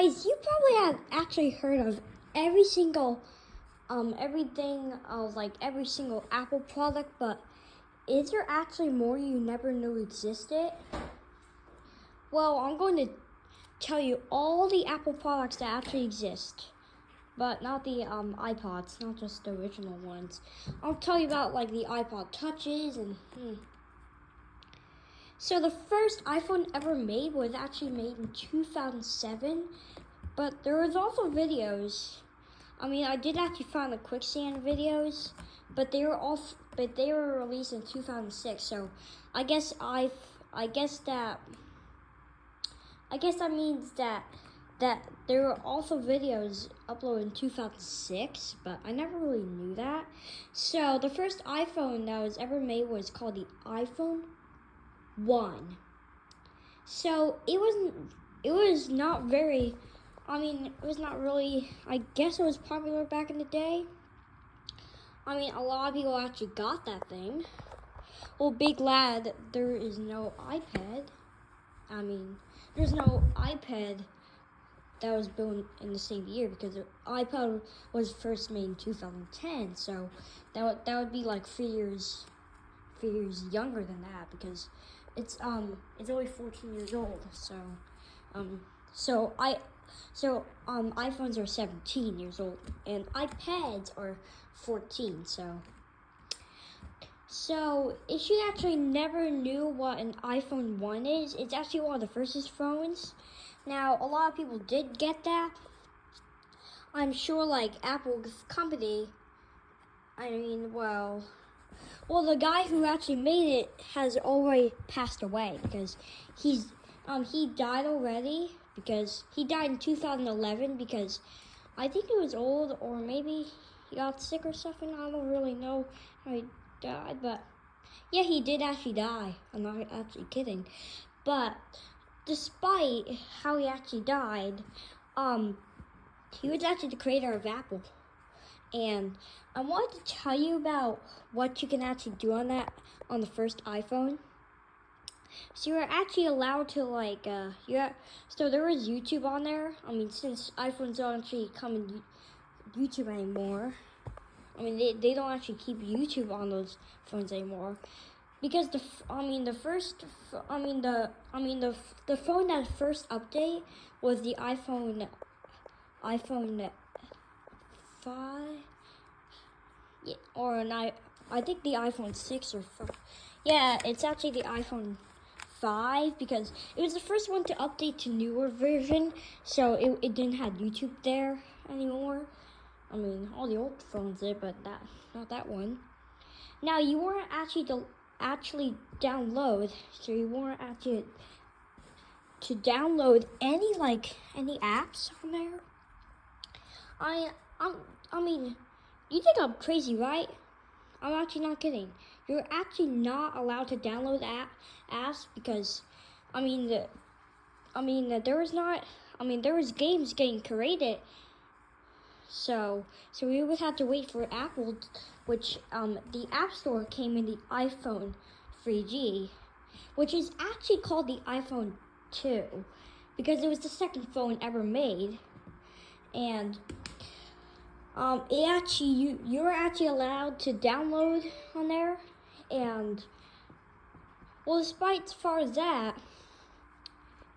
Guys, you probably have actually heard of every single everything of like every single Apple product, but is there actually more you never knew existed? Well, I'm going to tell you all the Apple products that actually exist, but not the iPods, not just the original ones. I'll tell you about like the iPod touches and So the first iPhone ever made was actually made in 2007, but there was also videos. I mean, I did actually find the quicksand videos, but they were released in 2006. So I guess that means that there were also videos uploaded in 2006, but I never really knew that. So the first iPhone that was ever made was called the iPhone 1. So it was not very, it was not really, I guess it was popular back in the day. I mean, a lot of people actually got that thing. Well, big lad, there is no iPad. There's no iPad that was built in the same year because the iPod was first made in 2010. So that would be like 3 years younger than that because it's only 14 years old. So iPhones are 17 years old and iPads are 14. So if you actually never knew what an iPhone 1 is, it's actually one of the first phones. Now, a lot of people did get that. I'm sure like Apple's company, the guy who actually made it has already passed away because he died already because he died in 2011 because I think he was old or maybe he got sick or something. I don't really know how he died, but yeah, he did actually die. I'm not actually kidding. But despite how he actually died, he was actually the creator of Apple. And I wanted to tell you about what you can actually do on the first iPhone. So you're actually allowed to so there was YouTube on there. Since iPhones don't actually come in YouTube anymore. They don't actually keep YouTube on those phones anymore. Because the phone that first update was the iPhone 5, yeah, I think the iPhone 6 or 5. Yeah, it's actually the iPhone 5 because it was the first one to update to newer version, so it didn't have YouTube there anymore. All the old phones did, but not that one. Now you weren't actually download, so you weren't actually to download any apps on there. You think I'm crazy, right? I'm actually not kidding. You're actually not allowed to download apps because, there was games getting created. So we would have to wait for Apple, which the App Store came in the iPhone 3G, which is actually called the iPhone 2 because it was the second phone ever made, and you're actually allowed to download on there, and despite as far as that,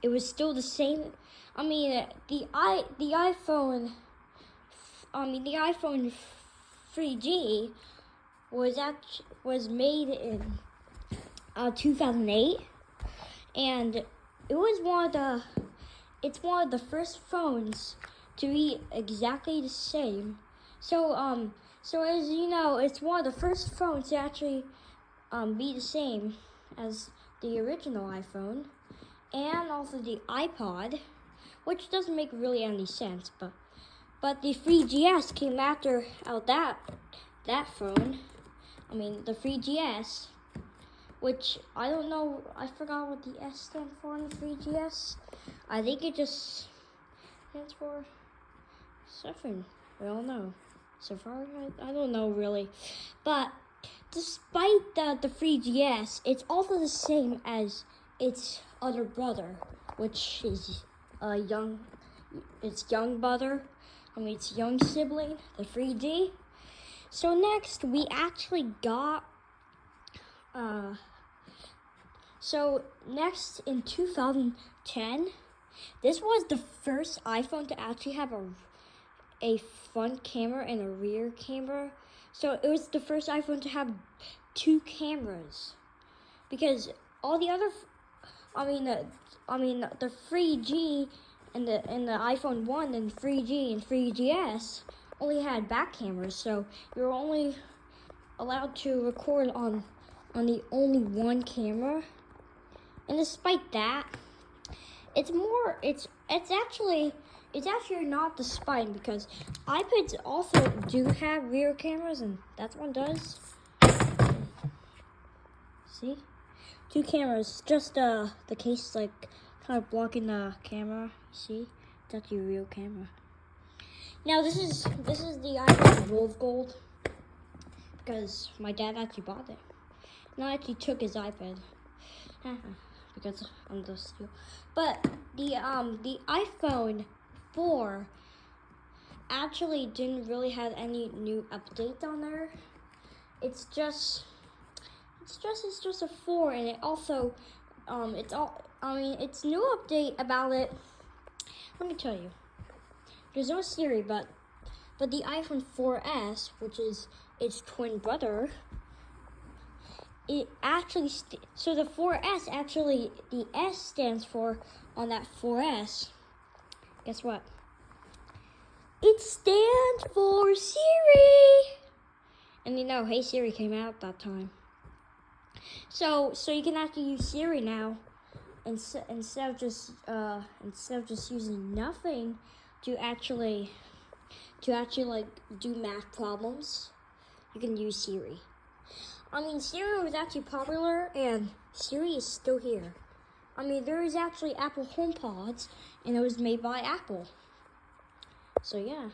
it was still the same. The iPhone 3G was made in 2008, and it's one of the first phones to be exactly the same. So as you know, it's one of the first phones to actually be the same as the original iPhone and also the iPod, which doesn't make really any sense, but the 3GS came after that phone. The 3GS, which I don't know, I forgot what the S stands for in the 3GS. I think it just stands for something. I don't know. Safari? I don't know really. But despite the 3GS, it's also the same as its other brother, which is its young brother. Its young sibling, the 3G. So next, we actually got. So next in 2010, this was the first iPhone to actually have a front camera and a rear camera. So it was the first iPhone to have two cameras, because all the other, the 3G and the iPhone 1 and 3G and 3GS only had back cameras, so you're only allowed to record on the only one camera. And despite that, it's actually not despite, because iPads also do have rear cameras, and that one does. See? Two cameras, just the case is like kind of blocking the camera. See? That's your real camera. Now this is the iPhone Rose Gold, because my dad actually bought it. And I actually took his iPad. Because I'm the steal. But the iPhone 4 actually didn't really have any new updates on there. It's just a 4, and it also it's new update about it. Let me tell you. There's no Siri, but the iPhone 4S, which is its twin brother, it actually so the 4S actually, the S stands for on that 4S. Guess what? It stands for Siri. And Hey Siri came out that time. So you can actually use Siri now, instead of just using nothing to actually like do math problems. You can use Siri. Siri was actually popular, and Siri is still here. There is actually Apple HomePods, and it was made by Apple. So yeah,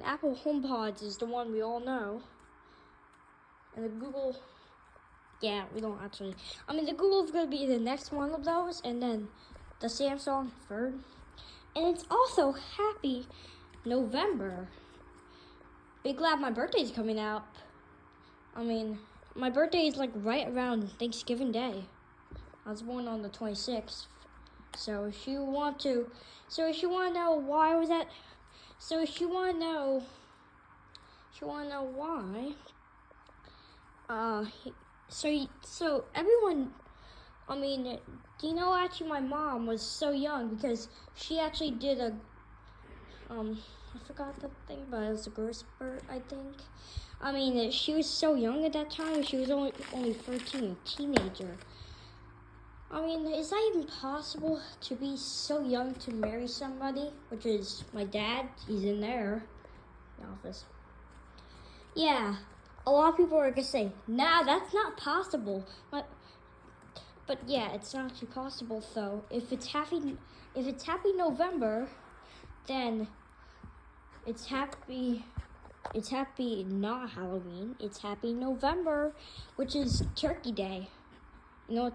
Apple HomePods is the one we all know, and the Google. Yeah, we don't actually. The Google's gonna be the next one of those, and then the Samsung third. And it's also Happy November. Be glad my birthday's coming out. My birthday is like right around Thanksgiving Day. I was born on the 26th. So if you want to know why I was at, so if you want to know why, so everyone, do you know actually my mom was so young because she actually did a, I forgot the thing, but it was a growth spurt, I think. She was so young at that time. She was only 13, a teenager. Is that even possible to be so young to marry somebody? Which is my dad. He's in there, the office. Yeah, a lot of people are gonna say, "Nah, that's not possible." But yeah, it's not actually possible. So if it's Happy November, then it's happy not Halloween. It's Happy November, which is Turkey Day.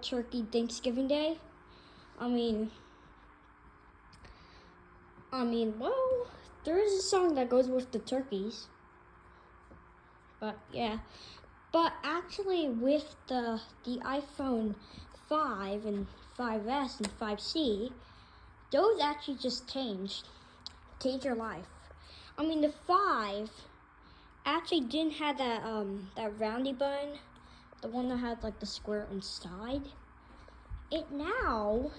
Turkey Thanksgiving Day. Well, there is a song that goes with the turkeys. But yeah. But actually with the iPhone 5 and 5S and 5C, those actually just changed your life. The 5 actually didn't have that roundy button, the one that had like the square inside. It now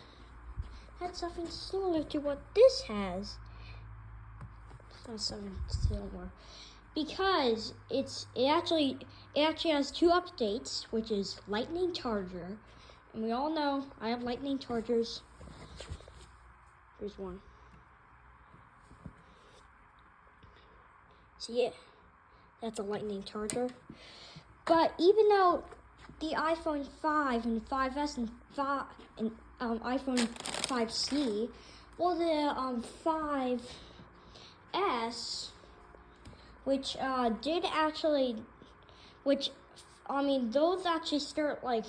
had something similar to what this has. It's not something similar, because it actually has two updates, which is Lightning Charger, and we all know I have Lightning Chargers. Here's one. See it? That's a Lightning Charger. But even though the iPhone 5 and 5S and iPhone 5C, well, the 5S, which those actually start like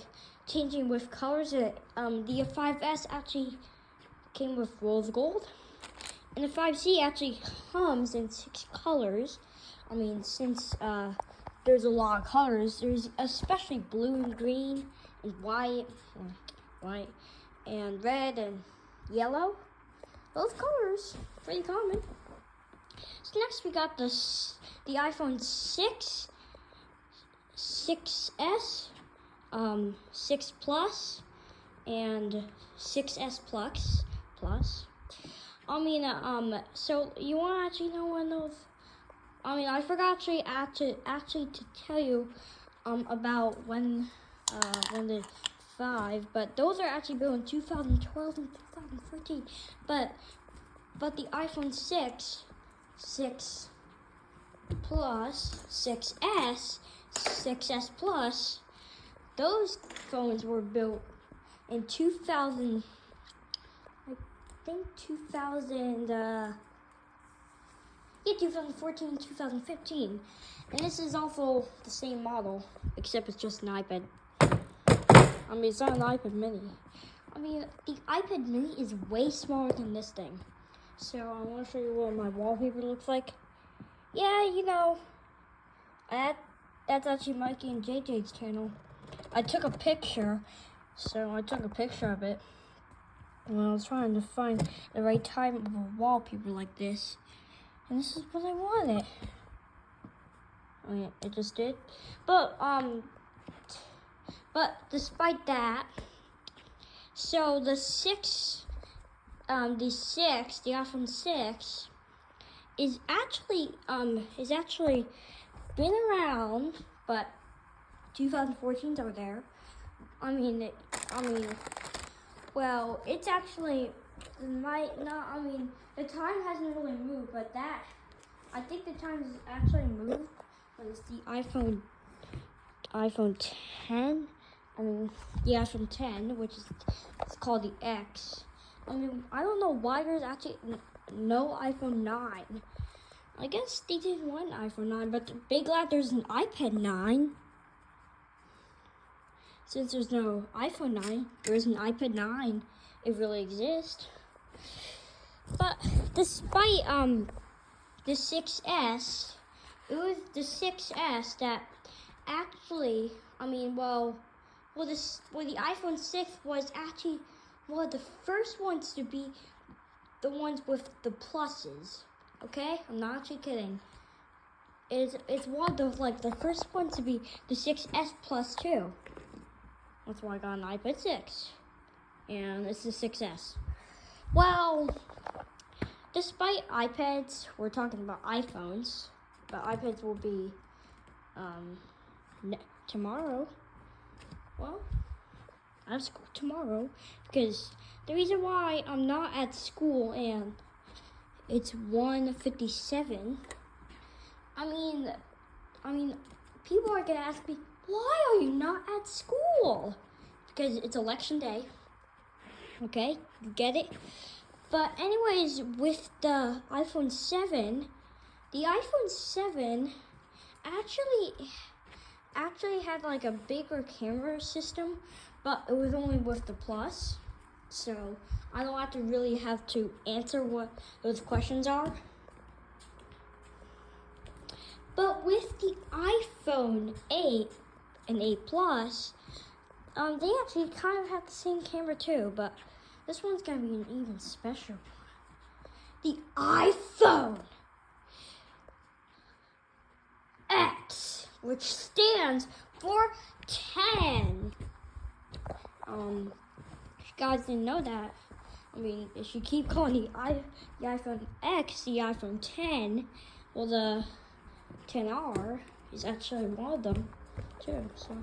changing with colors. The 5S actually came with rose gold, And the 5C actually comes in 6 colors. I mean, since there's a lot of colors, there's especially blue and green and white, and red and yellow. Those colors, pretty common. So next we got the iPhone 6, 6S, 6 Plus, and 6S Plus. I mean, so you want to actually know when those? I mean, I forgot actually to tell you, about when the 5, but those are actually built in 2012 and 2014. But the iPhone 6 Plus, 6S, 6S Plus, those phones were built in 2000. I think 2014, 2015. And this is also the same model, except it's just an iPad. I mean, it's not an iPad mini. I mean, the iPad mini is way smaller than this thing. So I want to show you what my wallpaper looks like. Yeah, you know, that's actually Mikey and JJ's channel. I took a picture, of it. When I was trying to find the right type of a wallpaper like this. And this is what I wanted. I mean, it just did. But despite that, so the iPhone 6 is actually been around, but 2014's over there. Well, it's actually might not. I mean, the time hasn't really moved, but I think the time has actually moved. But it's the iPhone 10. I mean, the iPhone 10, which is it's called the X. I mean, I don't know why there's actually no iPhone 9. I guess they didn't want iPhone 9, but big glad there's an iPad 9. Since there's no iPhone 9, there's an iPad 9. It really exists. But despite the 6S, it was the 6S that actually, the iPhone 6 was actually one of the first ones to be the ones with the pluses. Okay, I'm not actually kidding. It's one of the first ones to be the 6S Plus too. That's why I got an iPad 6, and it's the 6S. Well, despite iPads, we're talking about iPhones, but iPads will be tomorrow. Well, I have school tomorrow because the reason why I'm not at school and it's 1:57. I mean, people are gonna ask me, why are you not at school? Because it's election day. Okay, you get it? But anyways, with the iPhone 7, the iPhone 7 actually had like a bigger camera system, but it was only with the Plus. So I don't have to answer what those questions are. But with the iPhone 8 and 8 Plus, they actually kind of have the same camera too, but this one's gonna be an even special one. The iPhone X, which stands for 10. If you guys didn't know that, if you keep calling the iPhone X the iPhone 10, well, the 10R is actually one of them too. So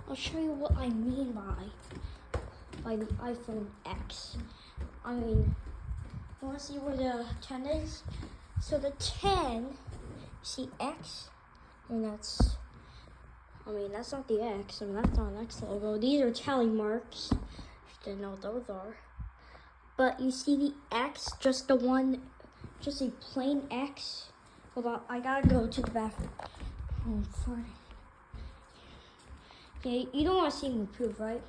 I'll show you what I mean by the iPhone X. You want to see where the 10 is? So the 10, see X, and that's not the X. That's not an X logo. These are tally marks. You didn't know what those are. But you see the X, just a plain X. Hold on, I gotta go to the bathroom. Oh, sorry. Okay, you don't want to see me poop, right?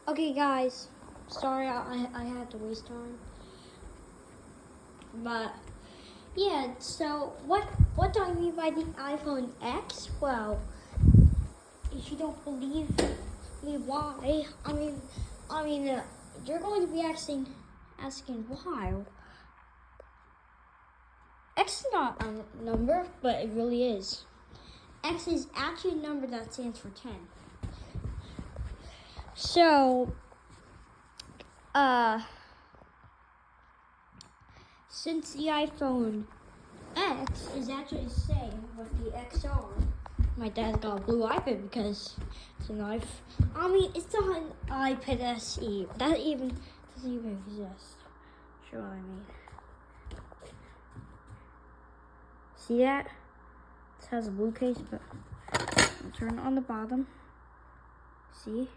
Okay, guys. Sorry, I had to waste time. But yeah, so what do I mean by the iPhone X? Well, if you don't believe me, why? You're going to be asking why. X is not a number, but it really is. X is actually a number that stands for 10. So, since the iPhone X is actually the same with the XR, my dad got a blue iPad because it's an iPhone. It's not an iPad SE. That even doesn't even exist. Sure what I mean. See that? It has a blue case, but I'll turn it on the bottom. See?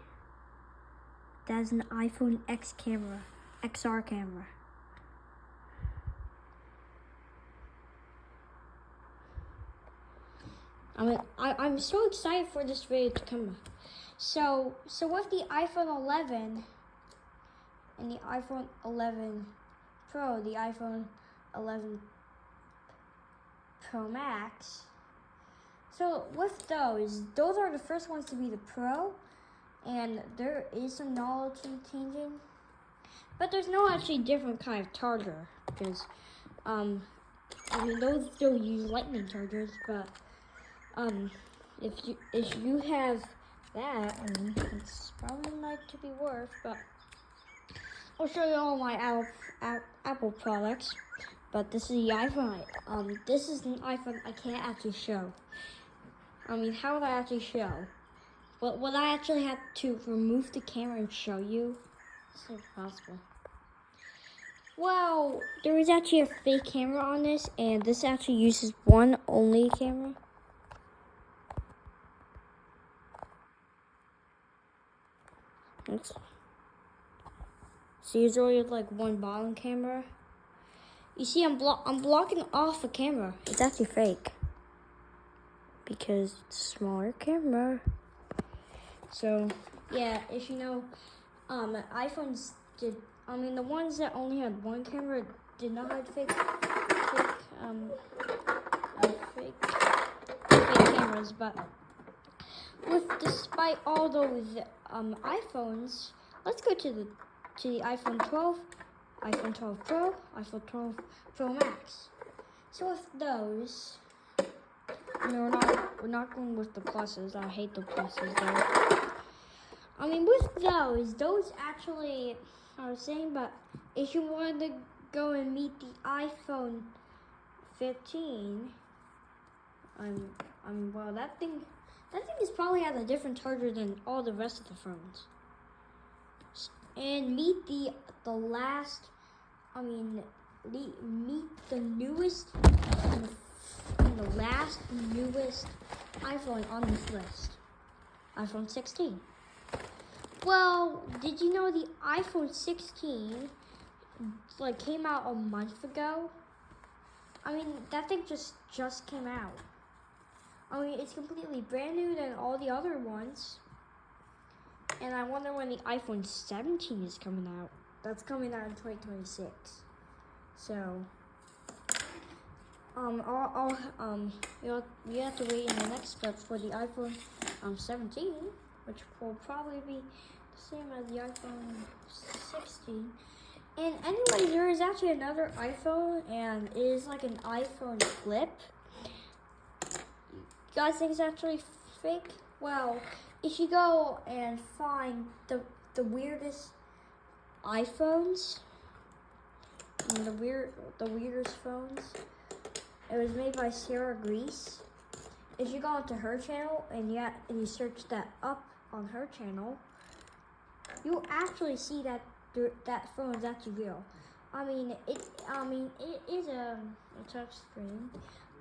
That's an iPhone X camera, XR camera. I'm so excited for this video to come. So with the iPhone 11 and the iPhone 11 Pro, the iPhone 11 Pro Max. So with those are the first ones to be the Pro, and there is some knowledge changing, but there's no actually different kind of charger because those still use lightning chargers, but if you have that, it's probably not to be worth. But I'll show you all my Apple products. But this is the iPhone. This is an iPhone I can't actually show. How would I actually show? Would I actually have to remove the camera and show you? It's impossible. Well, there is actually a fake camera on this, and this actually uses one only camera. See, there's only like one bottom camera. You see, I'm blocking off a camera. It's actually fake because it's a smaller camera. So yeah, if you know, iPhones did. The ones that only had one camera did not have fake cameras. But despite all those iPhones, let's go to the iPhone 12, iPhone 12 Pro, iPhone 12 Pro Max. So with those, we're not going with the pluses. I hate the pluses though. With those actually, I was saying, but if you wanted to go and meet the iPhone 15, well, that thing is probably has a different charger than all the rest of the phones. And meet the newest and the last newest iPhone on this list, iPhone 16. Well, did you know the iPhone 16 came out a month ago? That thing just came out. It's completely brand new than all the other ones. And I wonder when the iPhone 17 is coming out. That's coming out in 2026. So, you have to wait in the next step for the iPhone 17, which will probably be the same as the iPhone 16. And anyway, there is actually another iPhone, and it is like an iPhone flip. You guys think it's actually fake? Well, if you go and find the weirdest iPhones, the weirdest phones, it was made by Sarah Grease. If you go into her channel and you search that up on her channel, you'll actually see that phone is actually real. It is a touch screen,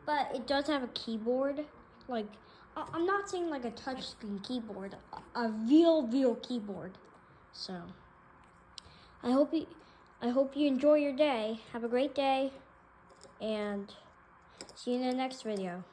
but it does have a keyboard. I'm not saying like a touchscreen keyboard, a real keyboard. So, I hope you enjoy your day. Have a great day, and see you in the next video.